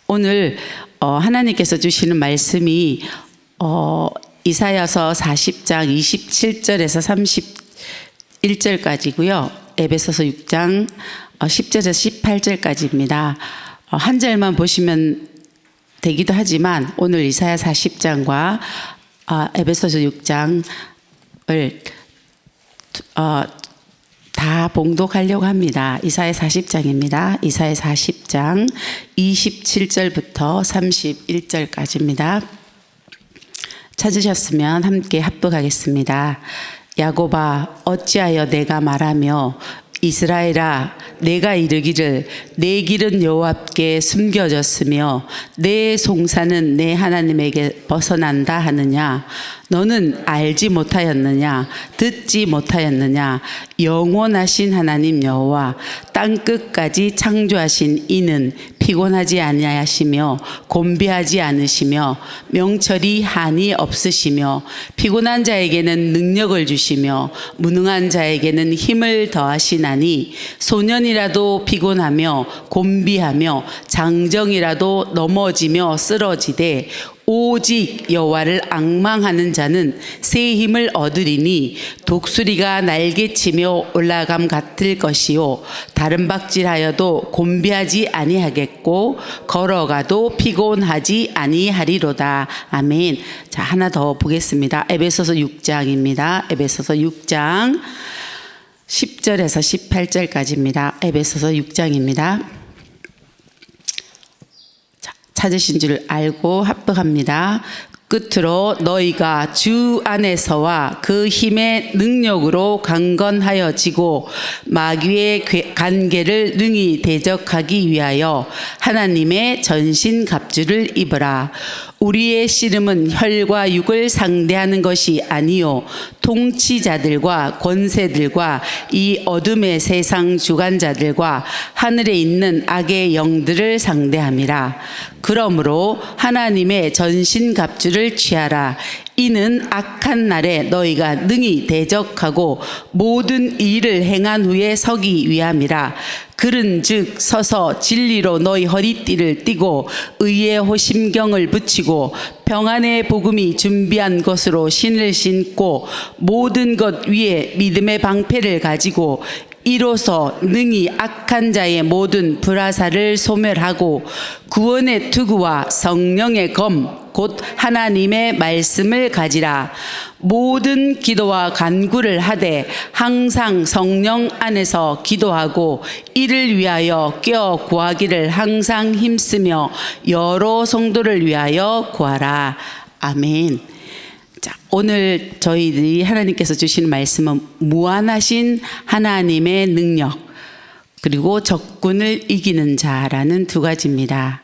오늘 하나님께서 주시는 말씀이 이사야서 40장 27절에서 31절까지고요. 에베소서 6장 10절에서 18절까지입니다. 한 절만 보시면 되기도 하지만 오늘 이사야 40장과 에베소서 6장을 다 봉독하려고 합니다. 이사야 40장입니다. 이사야 40장 27절부터 31절까지입니다. 찾으셨으면 함께 합독하겠습니다. 야곱아, 어찌하여 내가 말하며 이스라엘아, 내가 이르기를 내 길은 여호와께 숨겨졌으며 내 송사는 내 하나님에게 벗어난다 하느냐? 너는 알지 못하였느냐? 듣지 못하였느냐? 영원하신 하나님 여호와 땅 끝까지 창조하신 이는 피곤하지 아니하시며 곤비하지 않으시며 명철이 한이 없으시며 피곤한 자에게는 능력을 주시며 무능한 자에게는 힘을 더하시나니 소년이라도 피곤하며 곤비하며 장정이라도 넘어지며 쓰러지되 오직 여호와를 앙망하는 자는 새 힘을 얻으리니 독수리가 날개치며 올라감 같을 것이요 다른 박질하여도 곤비하지 아니하겠고 걸어가도 피곤하지 아니하리로다. 아멘. 자, 하나 더 보겠습니다. 에베소서 6장입니다. 에베소서 6장 10절에서 18절까지입니다. 에베소서 6장입니다. 찾으신 줄 알고 합독합니다. 끝으로 너희가 주 안에서와 그 힘의 능력으로 강건하여지고 마귀의 관계를 능히 대적하기 위하여 하나님의 전신갑주를 입으라. 우리의 씨름은 혈과 육을 상대하는 것이 아니요 통치자들과 권세들과 이 어둠의 세상 주관자들과 하늘에 있는 악의 영들을 상대함이라. 그러므로 하나님의 전신갑주를 취하라. 이는 악한 날에 너희가 능히 대적하고 모든 일을 행한 후에 서기 위함이라. 그른즉 서서 진리로 너희 허리띠를 띠고 의의 호심경을 붙이고 평안의 복음이 준비한 것으로 신을 신고 모든 것 위에 믿음의 방패를 가지고 이로써 능히 악한 자의 모든 불화살을 소멸하고 구원의 투구와 성령의 검 곧 하나님의 말씀을 가지라. 모든 기도와 간구를 하되 항상 성령 안에서 기도하고 이를 위하여 껴 구하기를 항상 힘쓰며 여러 성도를 위하여 구하라. 아멘. 자, 오늘 저희들이 하나님께서 주시는 말씀은 무한하신 하나님의 능력 그리고 적군을 이기는 자라는 두 가지입니다.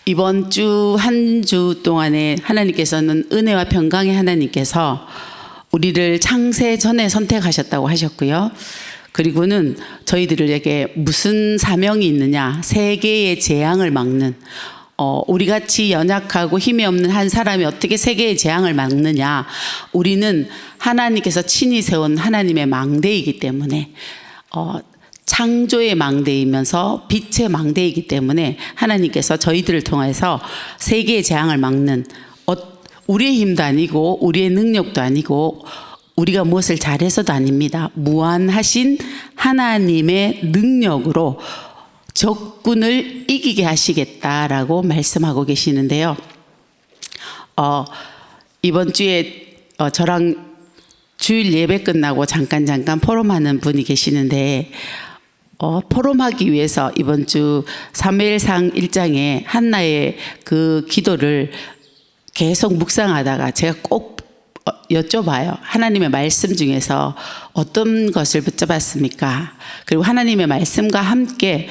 이번 주 한 주 동안에 하나님께서는 은혜와 평강의 하나님께서 우리를 창세 전에 선택하셨다고 하셨고요. 그리고는 저희들에게 무슨 사명이 있느냐? 세계의 재앙을 막는 우리같이 연약하고 힘이 없는 한 사람이 어떻게 세계의 재앙을 막느냐? 우리는 하나님께서 친히 세운 하나님의 망대이기 때문에 창조의 망대이면서 빛의 망대이기 때문에 하나님께서 저희들을 통해서 세계의 재앙을 막는 우리의 힘도 아니고 우리의 능력도 아니고 우리가 무엇을 잘해서도 아닙니다. 무한하신 하나님의 능력으로 적군을 이기게 하시겠다라고 말씀하고 계시는데요. 이번 주에 저랑 주일 예배 끝나고 잠깐 포럼하는 분이 계시는데 포럼하기 위해서 이번 주 사무엘상 1장에 한나의 그 기도를 계속 묵상하다가 제가 꼭 여쭤봐요. 하나님의 말씀 중에서 어떤 것을 붙잡았습니까? 그리고 하나님의 말씀과 함께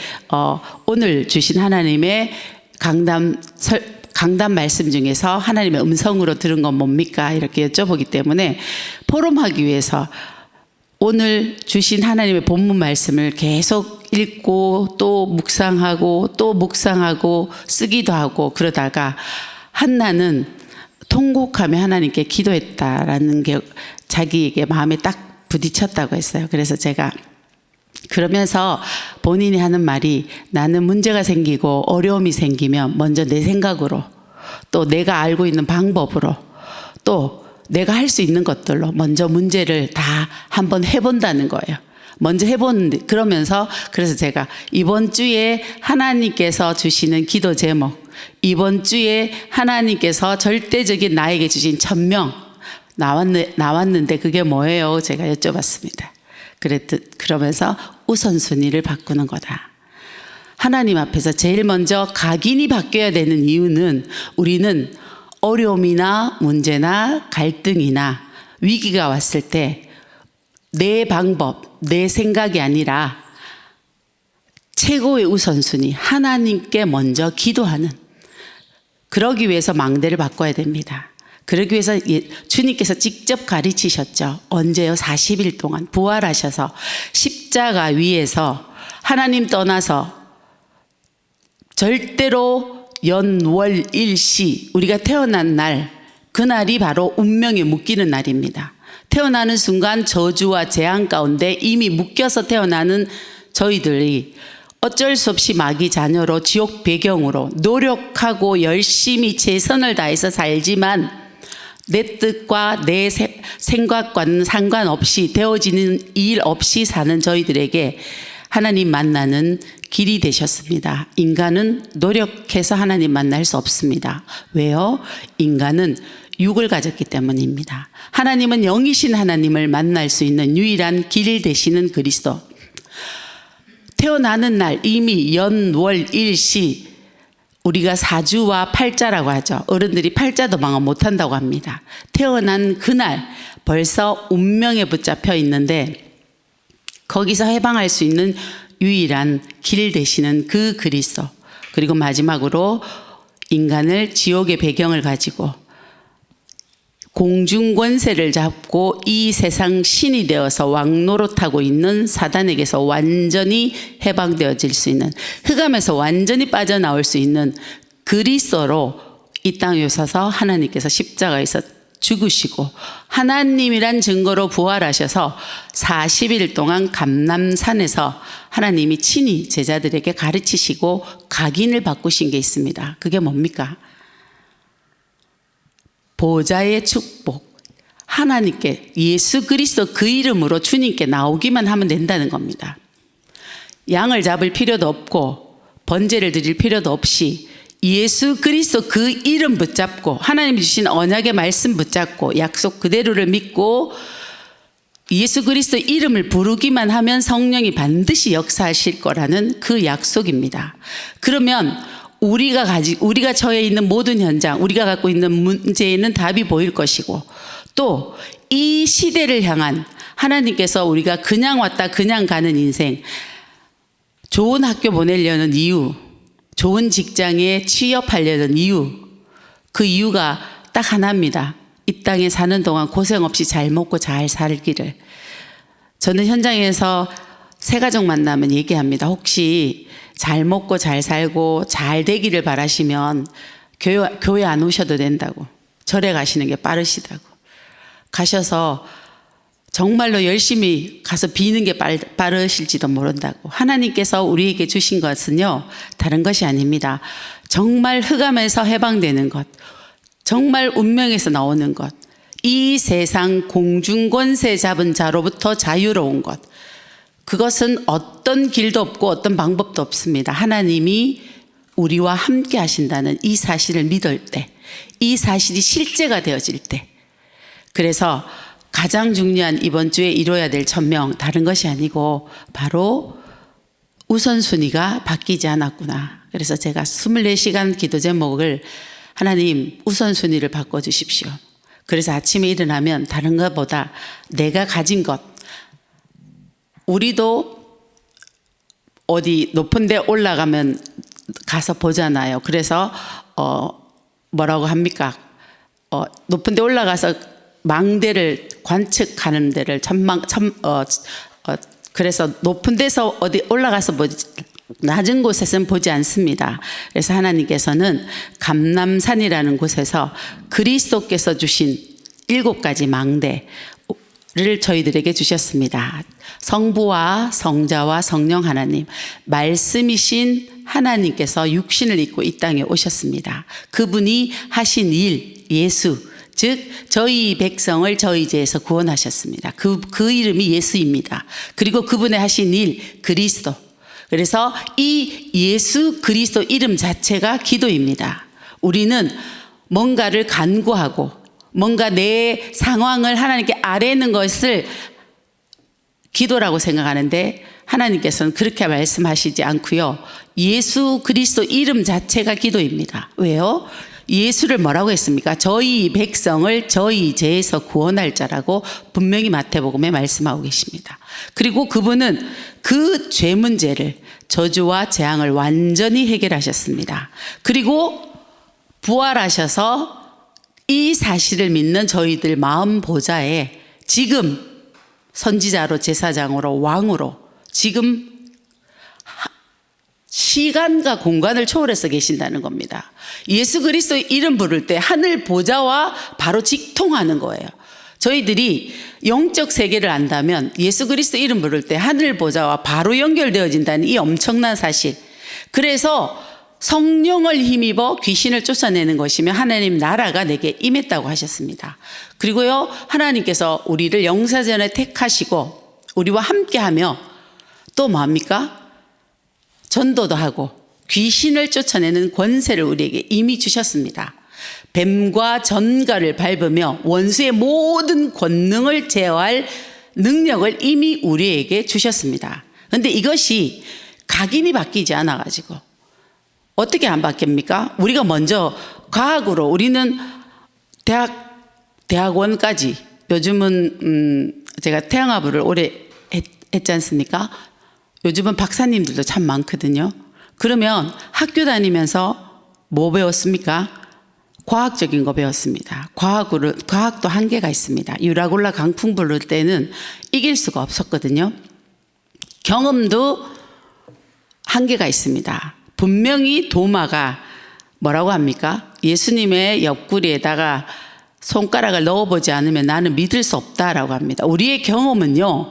오늘 주신 하나님의 강단 말씀 중에서 하나님의 음성으로 들은 건 뭡니까? 이렇게 여쭤보기 때문에 포럼하기 위해서 오늘 주신 하나님의 본문 말씀을 계속 읽고 또 묵상하고 쓰기도 하고 그러다가 한나는 통곡하며 하나님께 기도했다라는 게 자기에게 마음에 딱 부딪혔다고 했어요. 그래서 제가 그러면서 본인이 하는 말이 나는 문제가 생기고 어려움이 생기면 먼저 내 생각으로 또 내가 알고 있는 방법으로 또 내가 할 수 있는 것들로 먼저 문제를 다 한번 해본다는 거예요. 먼저 해보는데 그러면서 그래서 제가 이번 주에 하나님께서 주시는 기도 제목, 이번 주에 하나님께서 절대적인 나에게 주신 천명 나왔는데 그게 뭐예요? 제가 여쭤봤습니다. 그러면서 우선순위를 바꾸는 거다. 하나님 앞에서 제일 먼저 각인이 바뀌어야 되는 이유는 우리는 어려움이나 문제나 갈등이나 위기가 왔을 때 내 방법, 내 생각이 아니라 최고의 우선순위, 하나님께 먼저 기도하는, 그러기 위해서 망대를 바꿔야 됩니다. 그러기 위해서 주님께서 직접 가르치셨죠. 언제요? 40일 동안 부활하셔서 십자가 위에서 하나님 떠나서 절대로 연월일시 우리가 태어난 날, 그날이 바로 운명에 묶이는 날입니다. 태어나는 순간 저주와 재앙 가운데 이미 묶여서 태어나는 저희들이 어쩔 수 없이 마귀 자녀로 지옥 배경으로 노력하고 열심히 최선을 다해서 살지만 내 뜻과 내 생각과는 상관없이 되어지는 일 없이 사는 저희들에게 하나님 만나는 길이 되셨습니다. 인간은 노력해서 하나님 만날 수 없습니다. 왜요? 인간은 육을 가졌기 때문입니다. 하나님은 영이신 하나님을 만날 수 있는 유일한 길 되시는 그리스도. 태어나는 날 이미 연월일시 우리가 사주와 팔자라고 하죠. 어른들이 팔자도 방어 못한다고 합니다. 태어난 그날 벌써 운명에 붙잡혀 있는데 거기서 해방할 수 있는 유일한 길 되시는 그 그리스도. 그리고 마지막으로 인간을 지옥의 배경을 가지고 공중권세를 잡고 이 세상 신이 되어서 왕노릇하고 있는 사단에게서 완전히 해방되어질 수 있는, 흑암에서 완전히 빠져나올 수 있는 그리스도로 이 땅에 오셔서 하나님께서 십자가에서 죽으시고 하나님이란 증거로 부활하셔서 40일 동안 감람산에서 하나님이 친히 제자들에게 가르치시고 각인을 바꾸신 게 있습니다. 그게 뭡니까? 보좌의 축복, 하나님께 예수 그리스도 그 이름으로 주님께 나오기만 하면 된다는 겁니다. 양을 잡을 필요도 없고 번제를 드릴 필요도 없이 예수 그리스도 그 이름 붙잡고 하나님이 주신 언약의 말씀 붙잡고 약속 그대로를 믿고 예수 그리스도 이름을 부르기만 하면 성령이 반드시 역사하실 거라는 그 약속입니다. 그러면 우리가 처해 있는 모든 현장, 우리가 갖고 있는 문제에는 답이 보일 것이고 또 이 시대를 향한 하나님께서 우리가 그냥 왔다 그냥 가는 인생, 좋은 학교 보내려는 이유, 좋은 직장에 취업하려는 이유, 그 이유가 딱 하나입니다. 이 땅에 사는 동안 고생 없이 잘 먹고 잘 살기를. 저는 현장에서 새 가족 만나면 얘기합니다. 혹시 잘 먹고 잘 살고 잘 되기를 바라시면 교회 안 오셔도 된다고. 절에 가시는 게 빠르시다고. 가셔서 정말로 열심히 가서 비는 게 빠르실지도 모른다고. 하나님께서 우리에게 주신 것은요, 다른 것이 아닙니다. 정말 흑암에서 해방되는 것, 정말 운명에서 나오는 것, 이 세상 공중권세 잡은 자로부터 자유로운 것, 그것은 어떤 길도 없고 어떤 방법도 없습니다. 하나님이 우리와 함께 하신다는 이 사실을 믿을 때, 이 사실이 실제가 되어질 때, 그래서 가장 중요한 이번 주에 이뤄야 될 천명, 다른 것이 아니고 바로 우선순위가 바뀌지 않았구나. 그래서 제가 24시간 기도 제목을 하나님 우선순위를 바꿔주십시오. 그래서 아침에 일어나면 다른 것보다 내가 가진 것, 우리도 어디 높은 데 올라가면 가서 보잖아요. 그래서 뭐라고 합니까? 높은 데 올라가서 망대를 관측하는 데를 그래서 높은 데서 어디 올라가서 낮은 곳에서는 보지 않습니다. 그래서 하나님께서는 감람산이라는 곳에서 그리스도께서 주신 7가지 망대, 저희들에게 주셨습니다. 성부와 성자와 성령 하나님, 말씀이신 하나님께서 육신을 입고 이 땅에 오셨습니다. 그분이 하신 일, 예수, 즉 저희 백성을 저희 죄에서 구원하셨습니다. 그 이름이 예수입니다. 그리고 그분의 하신 일, 그리스도. 그래서 이 예수 그리스도 이름 자체가 기도입니다. 우리는 뭔가를 간구하고 뭔가 내 상황을 하나님께 아뢰는 것을 기도라고 생각하는데 하나님께서는 그렇게 말씀하시지 않고요. 예수 그리스도 이름 자체가 기도입니다. 왜요? 예수를 뭐라고 했습니까? 저희 백성을 저희 죄에서 구원할 자라고 분명히 마태복음에 말씀하고 계십니다. 그리고 그분은 그 죄 문제를, 저주와 재앙을 완전히 해결하셨습니다. 그리고 부활하셔서 이 사실을 믿는 저희들 마음 보좌에 지금 선지자로, 제사장으로, 왕으로 지금 시간과 공간을 초월해서 계신다는 겁니다. 예수 그리스도의 이름 부를 때 하늘 보좌와 바로 직통하는 거예요. 저희들이 영적 세계를 안다면 예수 그리스도 이름 부를 때 하늘 보좌와 바로 연결되어진다는 이 엄청난 사실. 그래서 성령을 힘입어 귀신을 쫓아내는 것이며 하나님 나라가 내게 임했다고 하셨습니다. 그리고요, 하나님께서 우리를 영사전에 택하시고 우리와 함께하며 또 뭡니까? 전도도 하고 귀신을 쫓아내는 권세를 우리에게 이미 주셨습니다. 뱀과 전갈을 밟으며 원수의 모든 권능을 제어할 능력을 이미 우리에게 주셨습니다. 그런데 이것이 각인이 바뀌지 않아가지고 어떻게 안 바뀝니까? 우리가 먼저 과학으로 우리는 대학원까지 요즘은 제가 태영아부를 오래 했지 않습니까? 요즘은 박사님들도 참 많거든요. 그러면 학교 다니면서 뭐 배웠습니까? 과학적인 거 배웠습니다. 과학도 한계가 있습니다. 유라굴라 강풍 부를 때는 이길 수가 없었거든요. 경험도 한계가 있습니다. 분명히 도마가 뭐라고 합니까? 예수님의 옆구리에다가 손가락을 넣어보지 않으면 나는 믿을 수 없다라고 합니다. 우리의 경험은요,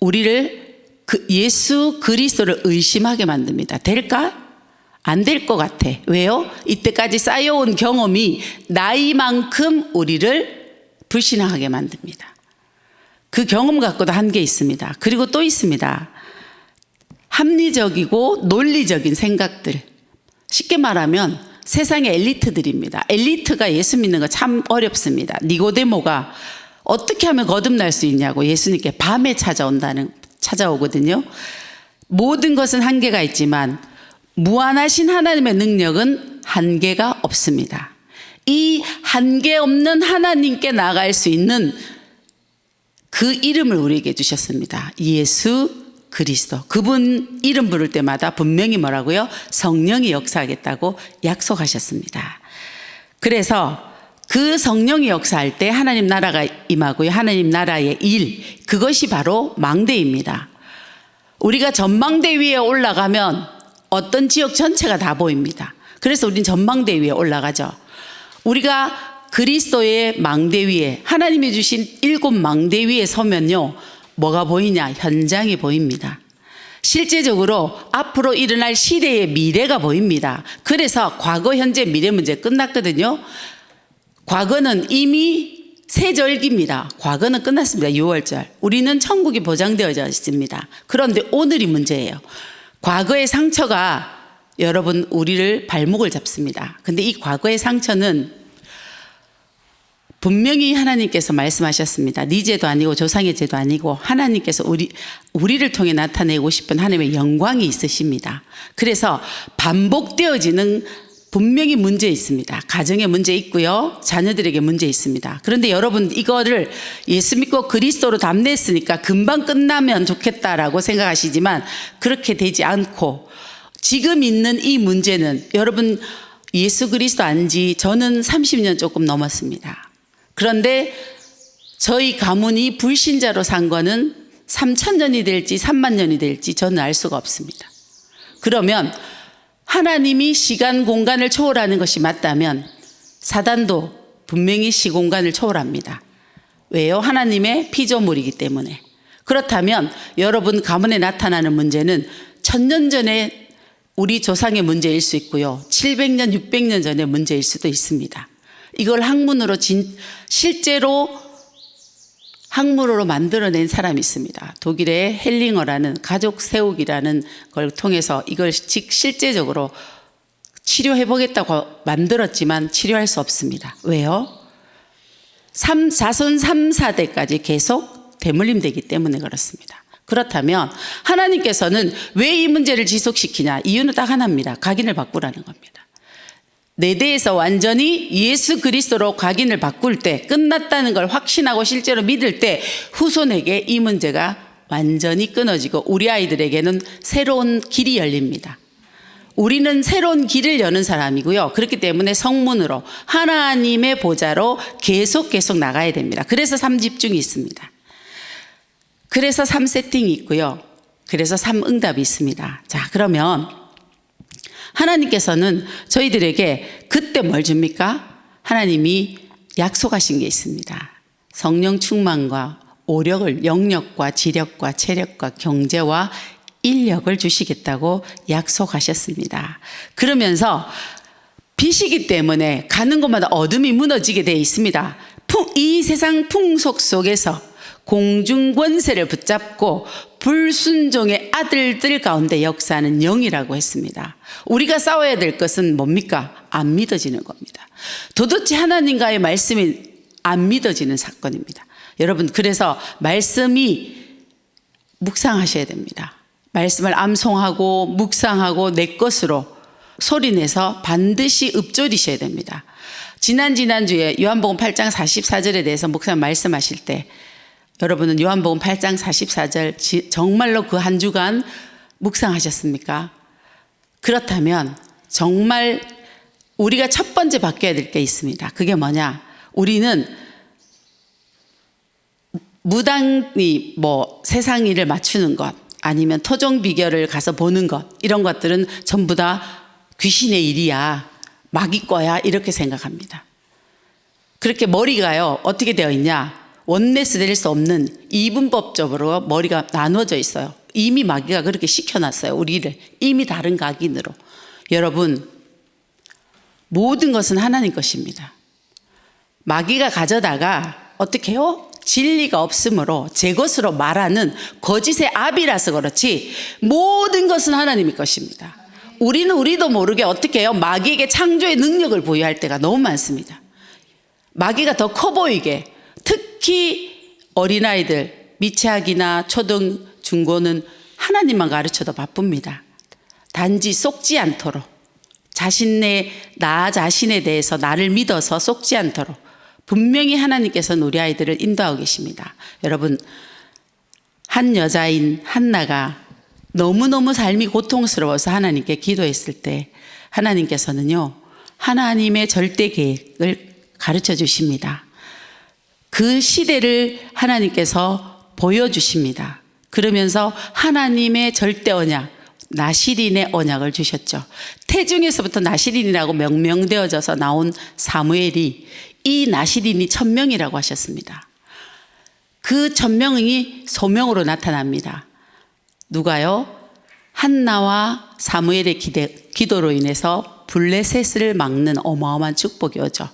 우리를 예수 그리스도를 의심하게 만듭니다. 될까? 안 될 것 같아. 왜요? 이때까지 쌓여온 경험이 나이만큼 우리를 불신앙하게 만듭니다. 그 경험 갖고도 한계 있습니다. 그리고 또 있습니다. 합리적이고 논리적인 생각들. 쉽게 말하면 세상의 엘리트들입니다. 엘리트가 예수 믿는 거 참 어렵습니다. 니고데모가 어떻게 하면 거듭날 수 있냐고 예수님께 밤에 찾아오거든요. 모든 것은 한계가 있지만 무한하신 하나님의 능력은 한계가 없습니다. 이 한계 없는 하나님께 나아갈 수 있는 그 이름을 우리에게 주셨습니다. 예수 그리스도. 그분 이름 부를 때마다 분명히 뭐라고요? 성령이 역사하겠다고 약속하셨습니다. 그래서 그 성령이 역사할 때 하나님 나라가 임하고요. 하나님 나라의 일, 그것이 바로 망대입니다. 우리가 전망대 위에 올라가면 어떤 지역 전체가 다 보입니다. 그래서 우린 전망대 위에 올라가죠. 우리가 그리스도의 망대 위에, 하나님이 주신 7 망대 위에 서면요, 뭐가 보이냐? 현장이 보입니다. 실제적으로 앞으로 일어날 시대의 미래가 보입니다. 그래서 과거, 현재, 미래 문제 끝났거든요. 과거는 이미 세절기입니다. 과거는 끝났습니다. 6월절. 우리는 천국이 보장되어져 있습니다. 그런데 오늘이 문제예요. 과거의 상처가 여러분 우리를 발목을 잡습니다. 근데 이 과거의 상처는 분명히 하나님께서 말씀하셨습니다. 네 죄도 아니고 조상의 죄도 아니고 하나님께서 우리를 통해 나타내고 싶은 하나님의 영광이 있으십니다. 그래서 반복되어지는 분명히 문제 있습니다. 가정에 문제 있고요. 자녀들에게 문제 있습니다. 그런데 여러분 이거를 예수 믿고 그리스도로 담냈으니까 금방 끝나면 좋겠다라고 생각하시지만 그렇게 되지 않고 지금 있는 이 문제는 여러분 예수 그리스도 안지 저는 30년 조금 넘었습니다. 그런데 저희 가문이 불신자로 산 거는 3,000년이 될지 3만 년이 될지 저는 알 수가 없습니다. 그러면 하나님이 시간 공간을 초월하는 것이 맞다면 사단도 분명히 시공간을 초월합니다. 왜요? 하나님의 피조물이기 때문에. 그렇다면 여러분 가문에 나타나는 문제는 1000년 전에 우리 조상의 문제일 수 있고요. 700년, 600년 전의 문제일 수도 있습니다. 이걸 학문으로 실제로 학문으로 만들어낸 사람이 있습니다. 독일의 헬링어라는 가족 세우기라는 걸 통해서 이걸 실제적으로 치료해보겠다고 만들었지만 치료할 수 없습니다. 왜요? 자손 3, 4대까지 계속 대물림되기 때문에 그렇습니다. 그렇다면 하나님께서는 왜 이 문제를 지속시키냐? 이유는 딱 하나입니다. 각인을 바꾸라는 겁니다. 내 대에서 완전히 예수 그리스도로 각인을 바꿀 때, 끝났다는 걸 확신하고 실제로 믿을 때 후손에게 이 문제가 완전히 끊어지고 우리 아이들에게는 새로운 길이 열립니다. 우리는 새로운 길을 여는 사람이고요. 그렇기 때문에 성문으로 하나님의 보좌로 계속 나가야 됩니다. 그래서 3집중이 있습니다. 그래서 3세팅이 있고요. 그래서 3응답이 있습니다. 자, 그러면 하나님께서는 저희들에게 그때 뭘 줍니까? 하나님이 약속하신 게 있습니다. 성령 충만과 오력을, 영력과 지력과 체력과 경제와 인력을 주시겠다고 약속하셨습니다. 그러면서 빛이기 때문에 가는 곳마다 어둠이 무너지게 되어 있습니다. 이 세상 풍속 속에서 공중 권세를 붙잡고 불순종의 아들들 가운데 역사하는 영이라고 했습니다. 우리가 싸워야 될 것은 뭡니까? 안 믿어지는 겁니다. 도대체 하나님과의 말씀이 안 믿어지는 사건입니다. 여러분, 그래서 말씀이 묵상하셔야 됩니다. 말씀을 암송하고 묵상하고 내 것으로 소리내서 반드시 읊조리셔야 됩니다. 지난주에 요한복음 8장 44절에 대해서 목사님 말씀하실 때 여러분은 요한복음 8장 44절 정말로 그 한 주간 묵상하셨습니까? 그렇다면 정말 우리가 첫 번째 바뀌어야 될 게 있습니다. 그게 뭐냐? 우리는 무당이 세상 일을 맞추는 것, 아니면 토종 비결을 가서 보는 것, 이런 것들은 전부 다 귀신의 일이야, 마귀 거야, 이렇게 생각합니다. 그렇게 머리가요 어떻게 되어 있냐? 원네스 될 수 없는 이분법적으로 머리가 나눠져 있어요. 이미 마귀가 그렇게 시켜놨어요. 우리를 이미 다른 각인으로. 여러분, 모든 것은 하나님 것입니다. 마귀가 가져다가 어떻게 해요? 진리가 없으므로 제 것으로 말하는 거짓의 압이라서 그렇지 모든 것은 하나님의 것입니다. 우리도 모르게 어떻게 해요? 마귀에게 창조의 능력을 부여할 때가 너무 많습니다. 마귀가 더 커 보이게, 특히 어린아이들, 미취학이나 초등, 중고는 하나님만 가르쳐도 바쁩니다. 단지 속지 않도록, 나 자신에 대해서 나를 믿어서 속지 않도록 분명히 하나님께서는 우리 아이들을 인도하고 계십니다. 여러분, 한 여자인 한나가 너무너무 삶이 고통스러워서 하나님께 기도했을 때 하나님께서는요, 하나님의 절대 계획을 가르쳐 주십니다. 그 시대를 하나님께서 보여주십니다. 그러면서 하나님의 절대 언약, 나시린의 언약을 주셨죠. 태중에서부터 나시린이라고 명명되어져서 나온 사무엘이 이 나시린이 1000명이라고 하셨습니다. 그 1000명이 소명으로 나타납니다. 누가요? 한나와 사무엘의 기도로 인해서 블레셋을 막는 어마어마한 축복이 오죠.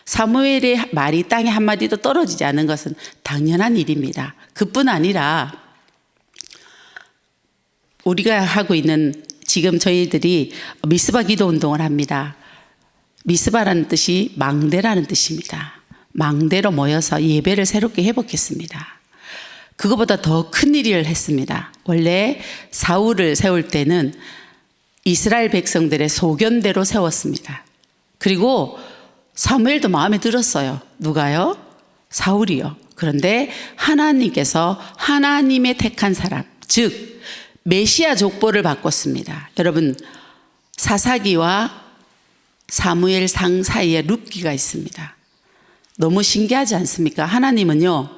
사무엘의 말이 땅에 한마디도 떨어지지 않은 것은 당연한 일입니다. 그뿐 아니라 우리가 하고 있는, 지금 저희들이 미스바 기도 운동을 합니다. 미스바라는 뜻이 망대라는 뜻입니다. 망대로 모여서 예배를 새롭게 회복했습니다. 그거보다 더 큰 일을 했습니다. 원래 사울을 세울 때는 이스라엘 백성들의 소견대로 세웠습니다. 그리고 사무엘도 마음에 들었어요. 누가요? 사울이요. 그런데 하나님께서 하나님의 택한 사람, 즉 메시아 족보를 바꿨습니다. 여러분, 사사기와 사무엘상 사이에 룻기가 있습니다. 너무 신기하지 않습니까? 하나님은요,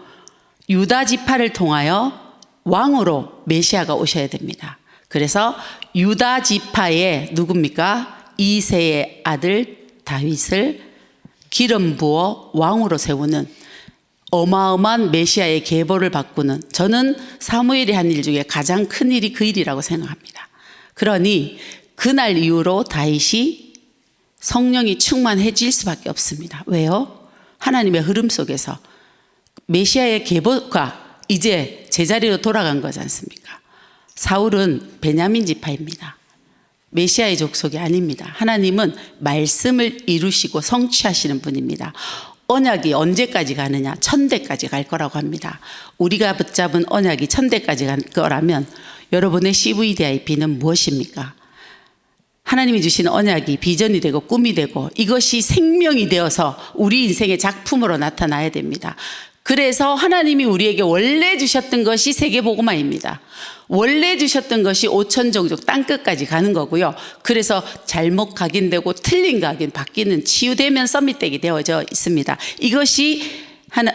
유다 지파를 통하여 왕으로 메시아가 오셔야 됩니다. 그래서 유다 지파의 누굽니까? 이새의 아들 다윗을 기름 부어 왕으로 세우는 어마어마한 메시아의 계보를 바꾸는, 저는 사무엘이 한 일 중에 가장 큰 일이 그 일이라고 생각합니다. 그러니 그날 이후로 다윗이 성령이 충만해질 수밖에 없습니다. 왜요? 하나님의 흐름 속에서 메시아의 계보가 이제 제자리로 돌아간 거지 않습니까? 사울은 베냐민 지파입니다. 메시아의 족속이 아닙니다. 하나님은 말씀을 이루시고 성취하시는 분입니다. 언약이 언제까지 가느냐? 1000대까지 갈 거라고 합니다. 우리가 붙잡은 언약이 1000대까지 갈 거라면 여러분의 CVDIP는 무엇입니까? 하나님이 주신 언약이 비전이 되고 꿈이 되고 이것이 생명이 되어서 우리 인생의 작품으로 나타나야 됩니다. 그래서 하나님이 우리에게 원래 주셨던 것이 세계복음화입니다. 원래 주셨던 것이 5천종족 땅끝까지 가는 거고요. 그래서 잘못 각인되고 틀린 각인 바뀌는 치유되면 서밋되게 되어져 있습니다. 이것이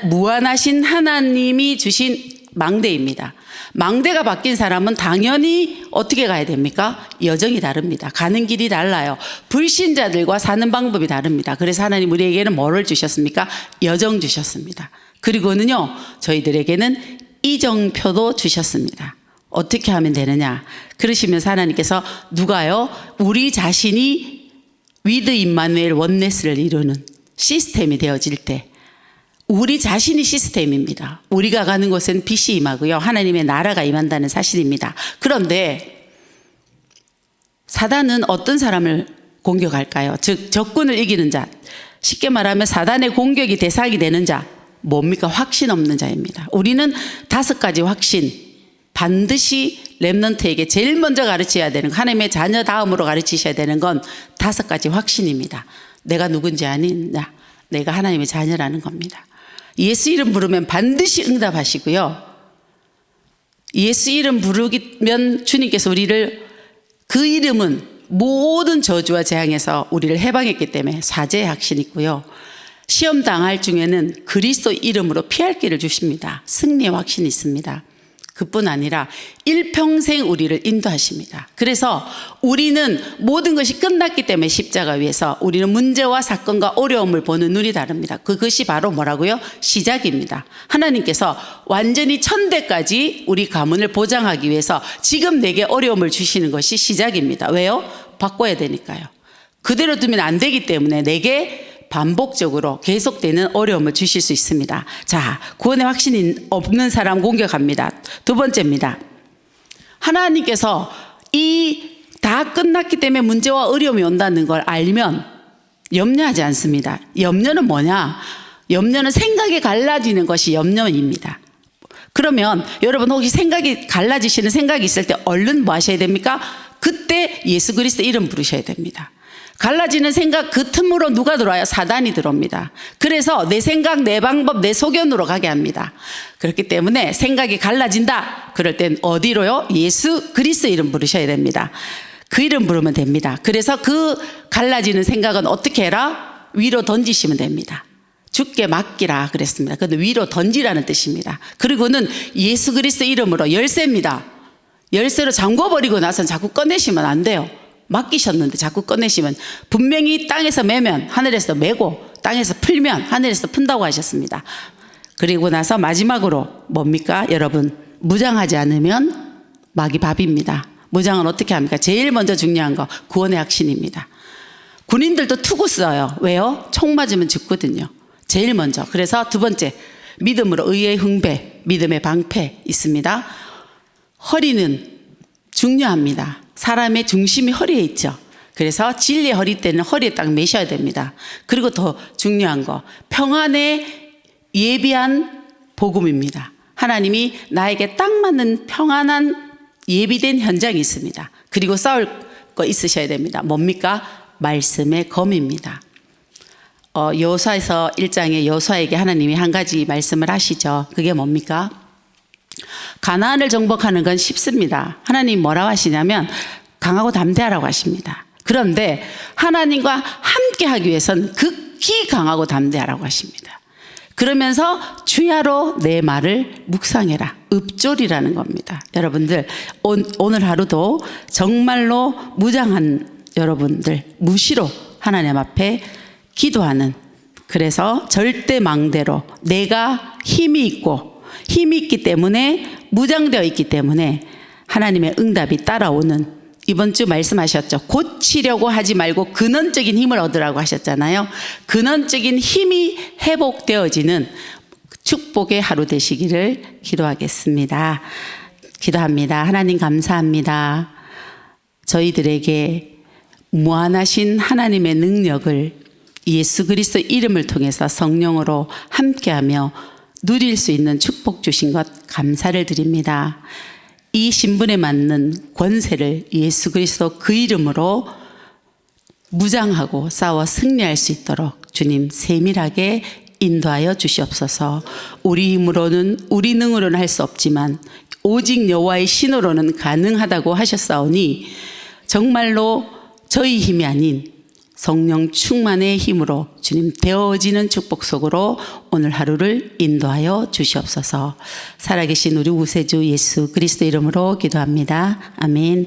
무한하신 하나님이 주신 망대입니다. 망대가 바뀐 사람은 당연히 어떻게 가야 됩니까? 여정이 다릅니다. 가는 길이 달라요. 불신자들과 사는 방법이 다릅니다. 그래서 하나님 우리에게는 뭐를 주셨습니까? 여정 주셨습니다. 그리고는요, 저희들에게는 이정표도 주셨습니다. 어떻게 하면 되느냐? 그러시면서 하나님께서 누가요? 우리 자신이 위드 임마누엘 원네스를 이루는 시스템이 되어질 때 우리 자신이 시스템입니다. 우리가 가는 곳엔 빛이 임하고요. 하나님의 나라가 임한다는 사실입니다. 그런데 사단은 어떤 사람을 공격할까요? 즉 적군을 이기는 자, 쉽게 말하면 사단의 공격이 대상이 되는 자, 뭡니까? 확신 없는 자입니다. 우리는 5가지 확신, 반드시 렘넌트에게 제일 먼저 가르쳐야 되는, 하나님의 자녀 다음으로 가르치셔야 되는 건 5가지 확신입니다. 내가 누군지 아느냐? 내가 하나님의 자녀라는 겁니다. 예수 이름 부르면 반드시 응답하시고요. 예수 이름 부르면 주님께서 우리를, 그 이름은 모든 저주와 재앙에서 우리를 해방했기 때문에 사죄의 확신이 있고요. 시험 당할 중에는 그리스도 이름으로 피할 길을 주십니다. 승리의 확신이 있습니다. 그뿐 아니라 일평생 우리를 인도하십니다. 그래서 우리는 모든 것이 끝났기 때문에 십자가 위에서 우리는 문제와 사건과 어려움을 보는 눈이 다릅니다. 그것이 바로 뭐라고요? 시작입니다. 하나님께서 완전히 1000대까지 우리 가문을 보장하기 위해서 지금 내게 어려움을 주시는 것이 시작입니다. 왜요? 바꿔야 되니까요. 그대로 두면 안 되기 때문에 내게 반복적으로 계속되는 어려움을 주실 수 있습니다. 자, 구원의 확신이 없는 사람 공격합니다. 2번째입니다. 하나님께서 이 다 끝났기 때문에 문제와 어려움이 온다는 걸 알면 염려하지 않습니다. 염려는 뭐냐? 염려는 생각이 갈라지는 것이 염려입니다. 그러면 여러분 혹시 생각이 갈라지시는 생각이 있을 때 얼른 뭐 하셔야 됩니까? 그때 예수 그리스도 이름 부르셔야 됩니다. 갈라지는 생각 그 틈으로 누가 들어와요? 사단이 들어옵니다. 그래서 내 생각, 내 방법, 내 소견으로 가게 합니다. 그렇기 때문에 생각이 갈라진다. 그럴 땐 어디로요? 예수 그리스도 이름 부르셔야 됩니다. 그 이름 부르면 됩니다. 그래서 그 갈라지는 생각은 어떻게 해라? 위로 던지시면 됩니다. 주께 맡기라 그랬습니다. 근데 위로 던지라는 뜻입니다. 그리고는 예수 그리스도 이름으로 열쇠입니다. 열쇠로 잠궈버리고 나서는 자꾸 꺼내시면 안 돼요. 맡기셨는데 자꾸 꺼내시면, 분명히 땅에서 매면 하늘에서 매고 땅에서 풀면 하늘에서 푼다고 하셨습니다. 그리고 나서 마지막으로 뭡니까? 여러분, 무장하지 않으면 막이 밥입니다. 무장은 어떻게 합니까? 제일 먼저 중요한 거 구원의 확신입니다. 군인들도 투구 써요. 왜요? 총 맞으면 죽거든요. 제일 먼저. 그래서 2번째, 믿음으로 의의 흥배, 믿음의 방패 있습니다. 허리는 중요합니다. 사람의 중심이 허리에 있죠. 그래서 진리의 허리띠는 허리에 딱 매셔야 됩니다. 그리고 더 중요한 거, 평안에 예비한 복음입니다. 하나님이 나에게 딱 맞는 평안한 예비된 현장이 있습니다. 그리고 싸울 거 있으셔야 됩니다. 뭡니까? 말씀의 검입니다. 여호수아에서 1장에 여호수아에게 하나님이 한 가지 말씀을 하시죠. 그게 뭡니까? 가나안을 정복하는 건 쉽습니다. 하나님 뭐라고 하시냐면 강하고 담대하라고 하십니다. 그런데 하나님과 함께 하기 위해서는 극히 강하고 담대하라고 하십니다. 그러면서 주야로 내 말을 묵상해라. 읍졸이라는 겁니다. 여러분들 오늘 하루도 정말로 무장한 여러분들 무시로 하나님 앞에 기도하는 그래서 절대 망대로 내가 힘이 있기 때문에 무장되어 있기 때문에 하나님의 응답이 따라오는, 이번 주 말씀하셨죠. 고치려고 하지 말고 근원적인 힘을 얻으라고 하셨잖아요. 근원적인 힘이 회복되어지는 축복의 하루 되시기를 기도하겠습니다. 기도합니다. 하나님 감사합니다. 저희들에게 무한하신 하나님의 능력을 예수 그리스도 이름을 통해서 성령으로 함께하며 누릴 수 있는 축복 주신 것 감사를 드립니다. 이 신분에 맞는 권세를 예수 그리스도 그 이름으로 무장하고 싸워 승리할 수 있도록 주님 세밀하게 인도하여 주시옵소서. 우리 힘으로는, 우리 능으로는 할 수 없지만 오직 여호와의 신으로는 가능하다고 하셨사오니 정말로 저희 힘이 아닌 성령 충만의 힘으로 주님 되어지는 축복 속으로 오늘 하루를 인도하여 주시옵소서. 살아계신 우리 구세주 예수 그리스도 이름으로 기도합니다. 아멘.